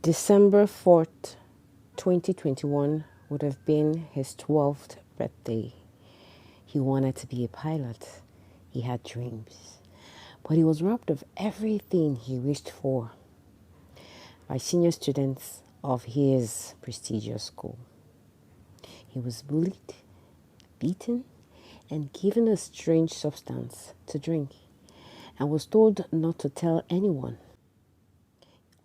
December 4th, 2021 would have been his 12th birthday. He wanted to be a pilot. He had dreams. But he was robbed of everything he wished for by senior students of his prestigious school. He was bullied, beaten, and given a strange substance to drink, and was told not to tell anyone.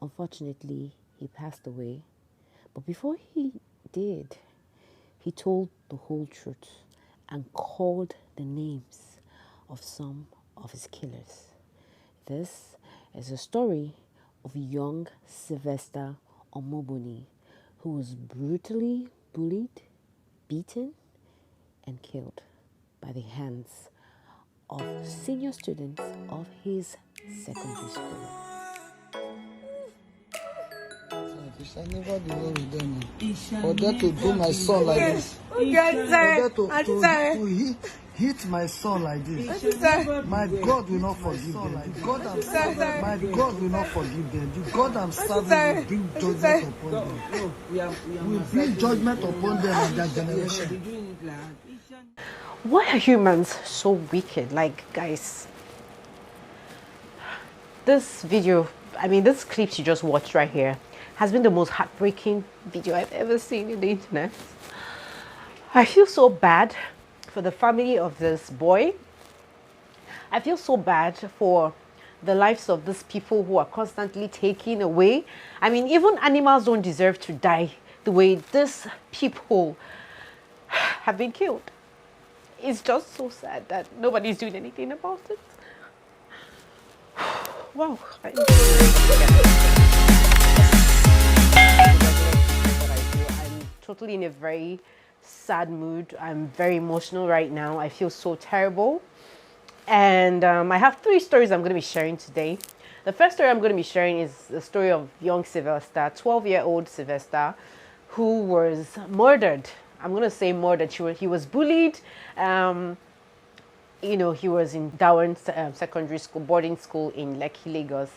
Unfortunately, he passed away, but before he did, he told the whole truth and called the names of some of his killers. This is a story of young Sylvester Omoboni, who was brutally bullied, beaten, and killed by the hands of senior students of his secondary school. I never do well with them. For them to do my son like this. For them to hit my son like this. My God will not forgive them. The God I'm serving, my God will not forgive them. The God I'm serving will bring judgment upon them. Will bring judgment upon them and their generation. Why are humans so wicked? Like, guys, this video, this clip you just watched right here has been the most heartbreaking video I've ever seen in the internet. I feel so bad for the family of this boy. I feel so bad for the lives of these people who are constantly taken away. Even animals don't deserve to die the way these people have been killed. It's just so sad that nobody's doing anything about it. Wow. I'm totally in a very sad mood. I'm very emotional right now. I feel so terrible. And I have 3 stories I'm going to be sharing today. The first story I'm going to be sharing is the story of young Sylvester, 12-year-old Sylvester, who was murdered. I'm going to say murdered. He was bullied. He was in Downen secondary school, boarding school in Lekki, Lagos.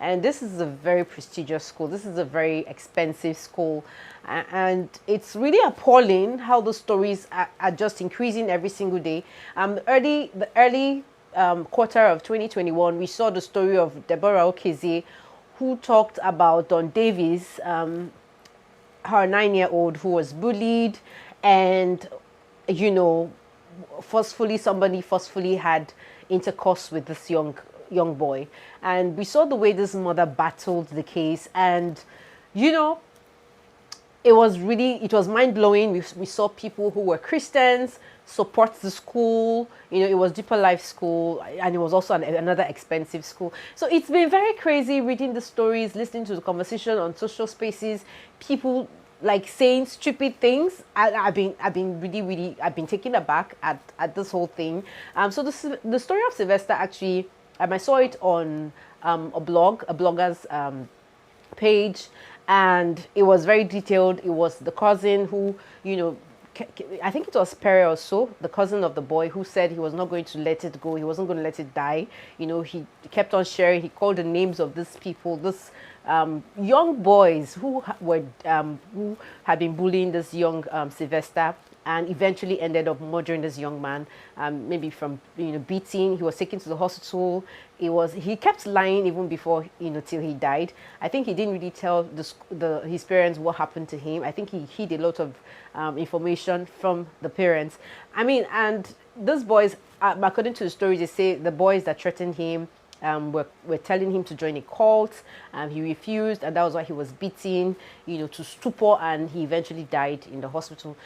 And this is a very prestigious school. This is a very expensive school. And it's really appalling how the stories are just increasing every single day. The early quarter of 2021, we saw the story of Deborah Okeke, who talked about Don Davis, her 9-year-old who was bullied, and, somebody forcefully had intercourse with this young boy. And we saw the way this mother battled the case, and it was mind-blowing. We saw people who were Christians support the school. It was Deeper Life School, and it was also another expensive school. So it's been very crazy reading the stories, listening to the conversation on social spaces, people like saying stupid things. I've been taken aback at this whole thing. So the story of Sylvester, actually, I saw it on a blogger's page, and it was very detailed. It was the cousin who, I think it was Perry or so, the cousin of the boy, who said he was not going to let it go. He wasn't going to let it die. He kept on sharing. He called the names of these people, this young boys who had been bullying this young Sylvester, and eventually ended up murdering this young man, maybe from beating. He was taken to the hospital. He kept lying even before till he died. I think he didn't really tell his parents what happened to him. I think he hid a lot of information from the parents. And those boys, according to the stories, they say the boys that threatened him were telling him to join a cult. He refused, and that was why he was beaten, to stupor, and he eventually died in the hospital.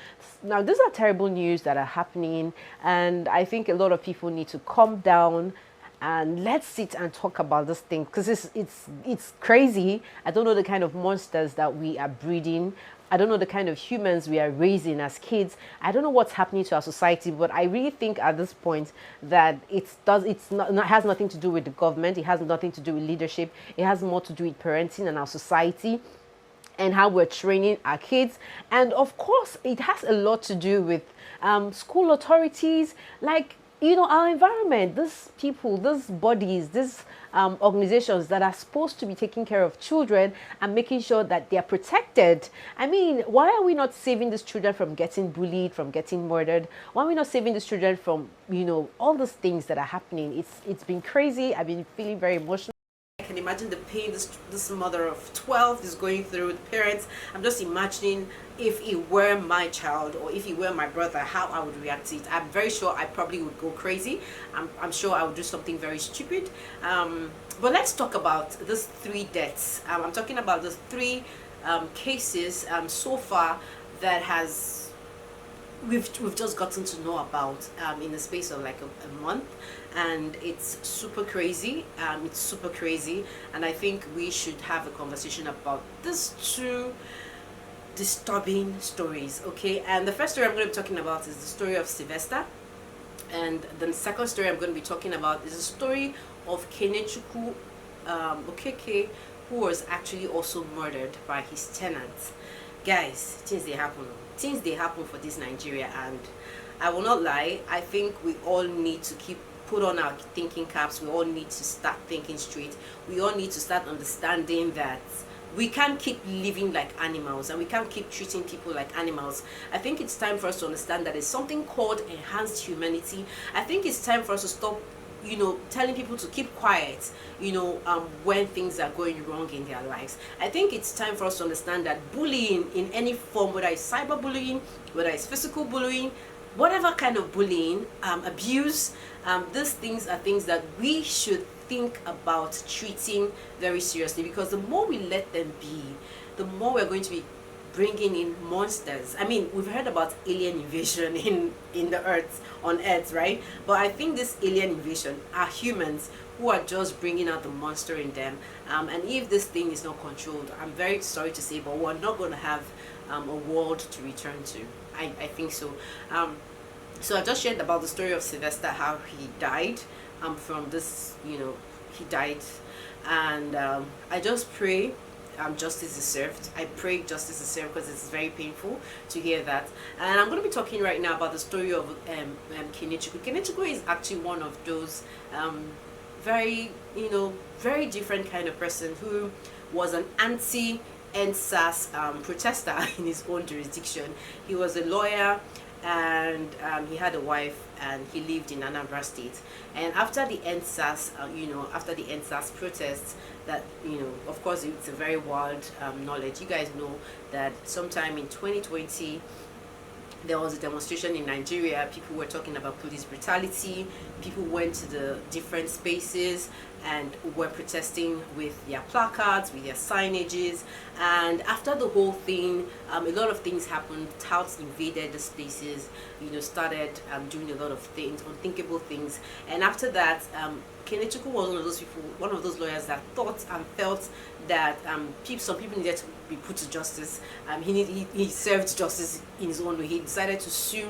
Now, these are terrible news that are happening, and I think a lot of people need to calm down and let's sit and talk about this thing, because it's crazy. I don't know the kind of monsters that we are breeding. I don't know the kind of humans we are raising as kids. I don't know what's happening to our society, but I really think at this point that it has nothing to do with the government. It has nothing to do with leadership. It has more to do with parenting and our society and how we're training our kids. And of course, it has a lot to do with school authorities. Like, you know, our environment, these people, these bodies, these organizations that are supposed to be taking care of children and making sure that they are protected. I mean, why are we not saving these children from getting bullied, from getting murdered? Why are we not saving these children from, you know, all those things that are happening? It's been crazy. I've been feeling very emotional. I can imagine the pain this mother of 12 is going through with parents. I'm just imagining if it were my child or if it were my brother, how I would react to it. I'm very sure I probably would go crazy. I'm sure I would do something very stupid. But let's talk about these 3 deaths. I'm talking about the 3 cases so far that we've just gotten to know about in the space of like a month, and it's super crazy. It's super crazy, and I think we should have a conversation about these 2 disturbing stories. Okay, and the first story I'm going to be talking about is the story of Sylvester, and the second story I'm going to be talking about is the story of Kenechukwu Okeke, who was actually also murdered by his tenant. Guys, things they happen for this Nigeria, and I will not lie, I think we all need to put on our thinking caps. We all need to start thinking straight. We all need to start understanding that we can't keep living like animals, and we can't keep treating people like animals. I think it's time for us to understand that there's something called enhanced humanity. I think it's time for us to stop, you know, telling people to keep quiet, you know, when things are going wrong in their lives. I think it's time for us to understand that bullying in any form, whether it's cyberbullying, whether it's physical bullying, whatever kind of bullying, abuse, these things are things that we should think about treating very seriously, because the more we let them be, the more we're going to be bringing in monsters. I mean, we've heard about alien invasion in the on earth, right? But I think this alien invasion are humans who are just bringing out the monster in them, and if this thing is not controlled, I'm very sorry to say, but we're not going to have a world to return to. I think so. So I just shared about the story of Sylvester, how he died from this, you know, he died, and I just pray justice is served. I pray justice is served, because it's very painful to hear that. And I'm going to be talking right now about the story of Kenechukwu. Kenechukwu is actually one of those very, you know, very different kind of person who was an anti-EndSars protester in his own jurisdiction. He was a lawyer, and he had a wife, and he lived in Anambra State. And after the EndSars, you know, after the EndSars protests, that, you know, of course it's a very wild knowledge. You guys know that sometime in 2020 there was a demonstration in Nigeria. People were talking about police brutality. People went to the different spaces and were protesting with their placards, with their signages. And after the whole thing, a lot of things happened. Touts invaded the spaces, you know, started doing a lot of things, unthinkable things. And after that, Kenechukwu was one of those people, one of those lawyers that thought and felt that some people needed to be put to justice. He served justice in his own way. He decided to sue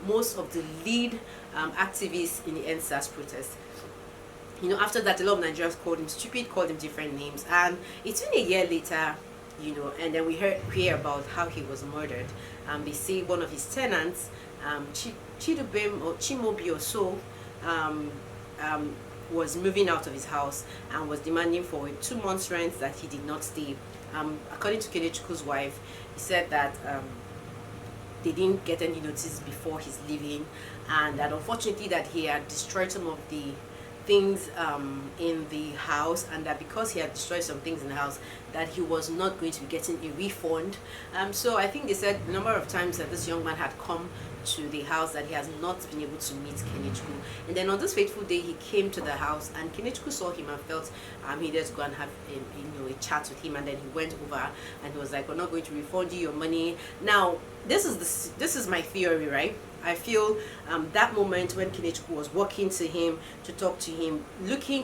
most of the lead activists in the EndSars protest. You know, after that, a lot of Nigerians called him stupid, called him different names, and it's been a year later, you know, and then we hear about how he was murdered. They say one of his tenants, Chimobi or so, was moving out of his house and was demanding for 2 months' rent that he did not stay. According to Kenechukwu's wife, he said that they didn't get any notice before his leaving, and that unfortunately that he had destroyed some of the things in the house, and that because he had destroyed some things in the house, that he was not going to be getting a refund. So I think they said the number of times that this young man had come to the house that he has not been able to meet Kenechukwu. And then on this fateful day, he came to the house, and Kenechukwu saw him and felt he needed to go and have a chat with him. And then he went over and he was like, "We're not going to refund you your money." Now, this is my theory, right? I feel that moment when Kenechukwu was walking to him to talk to him,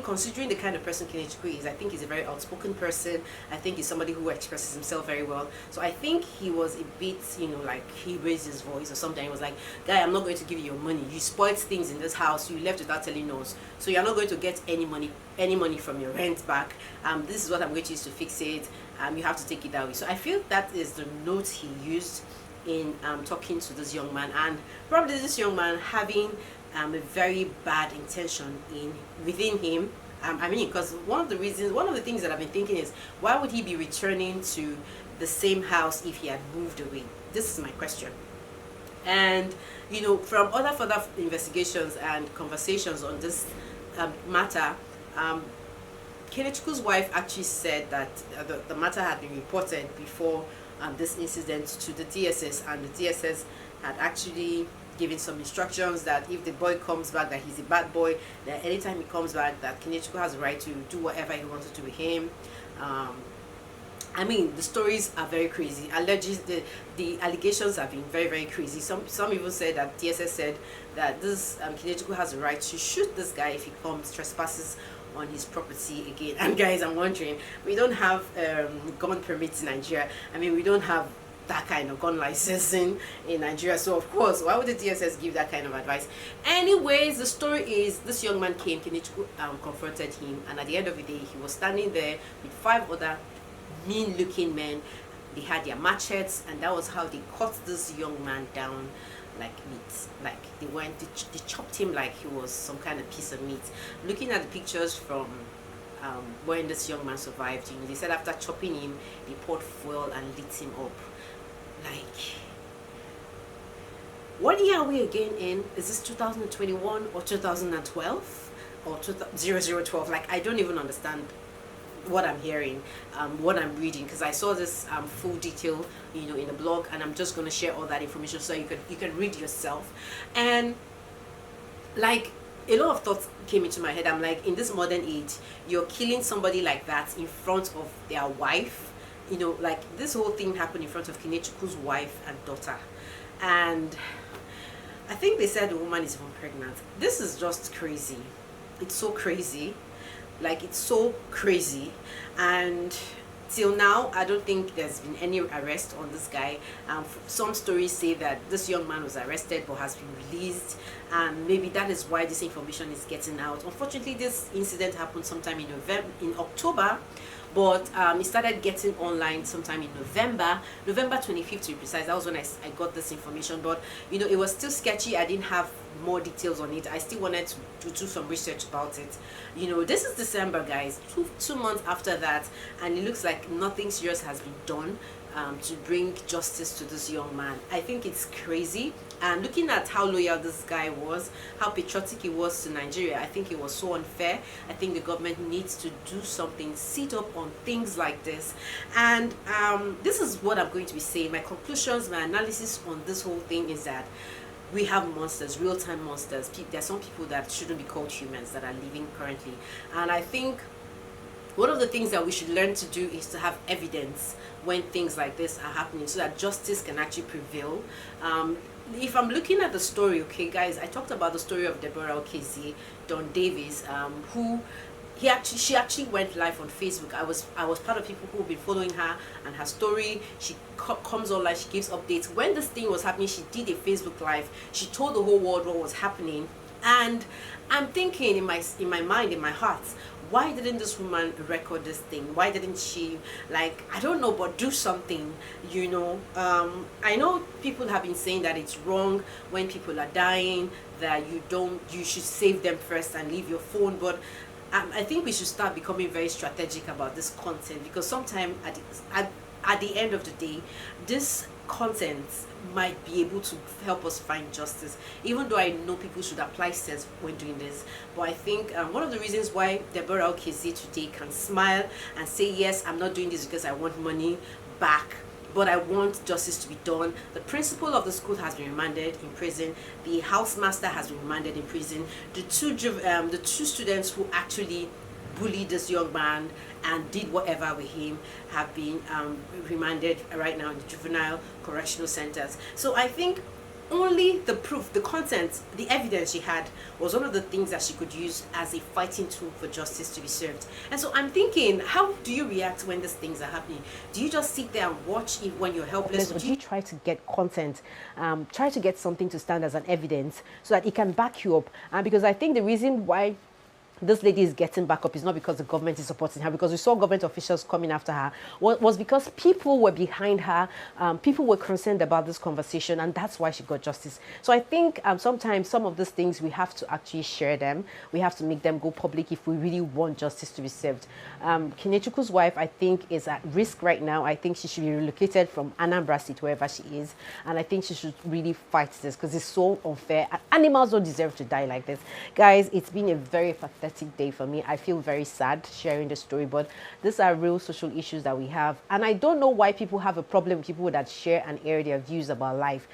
considering the kind of person Kenechukwu is, I think he's a very outspoken person. I think he's somebody who expresses himself very well. So I think he was a bit, you know, like he raised his voice or something. He was like, "Guy, I'm not going to give you your money. You spoiled things in this house. You left without telling us. So you're not going to get any money from your rent back. This is what I'm going to use to fix it. You have to take it that way." So I feel that is the note he used in talking to this young man, and probably this young man having a very bad intention within him. I mean, because one of the things that I've been thinking is, why would he be returning to the same house if he had moved away? This is my question. And you know, from other further investigations and conversations on this matter, Kenechukwu's wife actually said that the matter had been reported before this incident to the DSS, and the DSS had actually given some instructions that if the boy comes back, that he's a bad boy, that anytime he comes back, that Kenechukwu has the right to do whatever he wants to do with him. I mean, the stories are very crazy. The allegations have been very, very crazy. Some even said that DSS said that this Kenechukwu has the right to shoot this guy if he comes trespasses on his property again. And guys, I'm wondering, we don't have gun permits in Nigeria. I mean, we don't have that kind of gun licensing in Nigeria, so of course, why would the DSS give that kind of advice? Anyways, the story is, this young man came, Kenechukwu confronted him, and at the end of the day, he was standing there with 5 other mean-looking men. They had their machetes, and that was how they cut this young man down like meat. Like they chopped him like he was some kind of piece of meat. Looking at the pictures from when this young man survived, you know, they said after chopping him, they poured fuel and lit him up. Like, what year are we again in? Is this 2021 or 2012 or 0012? Like, I don't even understand what I'm hearing, what I'm reading, because I saw this full detail, you know, in the blog, and I'm just going to share all that information so you can read yourself. And like, a lot of thoughts came into my head. I'm like, in this modern age, you're killing somebody like that in front of their wife. You know, like, this whole thing happened in front of Kenechukwu's wife and daughter, and I think they said the woman is even pregnant. This is just crazy. It's so crazy. Like, it's so crazy. And till now, I don't think there's been any arrest on this guy. Some stories say that this young man was arrested but has been released, and maybe that is why this information is getting out. Unfortunately, this incident happened sometime in October, but it started getting online sometime in November 25th to be precise. That was when I got this information. But you know, it was still sketchy. I didn't have more details on it. I still wanted to do some research about it. You know, this is December, guys, two months after that, and it looks like nothing serious has been done to bring justice to this young man. I think it's crazy. And looking at how loyal this guy was, how patriotic he was to Nigeria, I think it was so unfair. I think the government needs to do something, sit up on things like this. And this is what I'm going to be saying. My conclusions, my analysis on this whole thing is that we have monsters, real-time monsters. There are some people that shouldn't be called humans that are living currently. And I think one of the things that we should learn to do is to have evidence when things like this are happening, so that justice can actually prevail. If I'm looking at the story, okay, guys, I talked about the story of Deborah Okeze, Don Davis, who she actually went live on Facebook. I was part of people who've been following her and her story. She comes online, she gives updates. When this thing was happening, she did a Facebook live. She told the whole world what was happening. And I'm thinking in my mind, in my heart, why didn't this woman record this thing? Why didn't she, like, I don't know, but do something, you know? I know people have been saying that it's wrong when people are dying, that you should save them first and leave your phone, but I think we should start becoming very strategic about this content, because sometimes at the end of the day, this content might be able to help us find justice, even though I know people should apply sense when doing this. But I think one of the reasons why Deborah Okeze today can smile and say, yes, I'm not doing this because I want money back, but I want justice to be done. The principal of the school has been remanded in prison. The housemaster has been remanded in prison. The two students who actually bullied this young man and did whatever with him have been remanded right now in the juvenile correctional centers. So I think only the proof, the content, the evidence she had was one of the things that she could use as a fighting tool for justice to be served. And so I'm thinking, how do you react when these things are happening? Do you just sit there and watch it when you're helpless? Or do you try to get content, try to get something to stand as an evidence so that it can back you up? Because I think the reason why this lady is getting back up is not because the government is supporting her, because we saw government officials coming after her, was because people were behind her, people were concerned about this conversation, and that's why she got justice. So I think sometimes some of these things, we have to actually share them. We have to make them go public if we really want justice to be served. Kenechukwu's wife, I think, is at risk right now. I think she should be relocated from Anambra State, wherever she is, and I think she should really fight this, because it's so unfair. Animals don't deserve to die like this. Guys, it's been a very pathetic day for me. I feel very sad sharing the story, but these are real social issues that we have, and I don't know why people have a problem with people that share and air their views about life.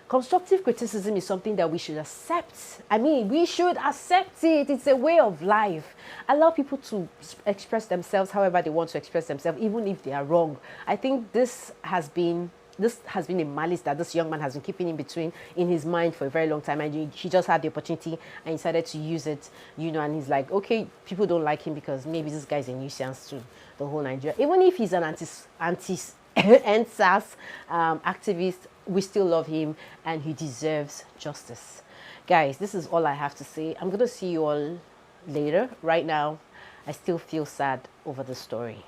Constructive criticism is something that we should accept. I mean, we should accept it. It's a way of life. Allow people to express themselves however they want to express themselves, even if they are wrong. I think this has been a malice that this young man has been keeping in his mind for a very long time, and he just had the opportunity and decided to use it, you know, and he's like, okay, people don't like him because maybe this guy's a nuisance to the whole Nigeria. Even if he's an anti-EndSars activist, we still love him and he deserves justice. Guys, this is all I have to say. I'm going to see you all later. Right now, I still feel sad over the story.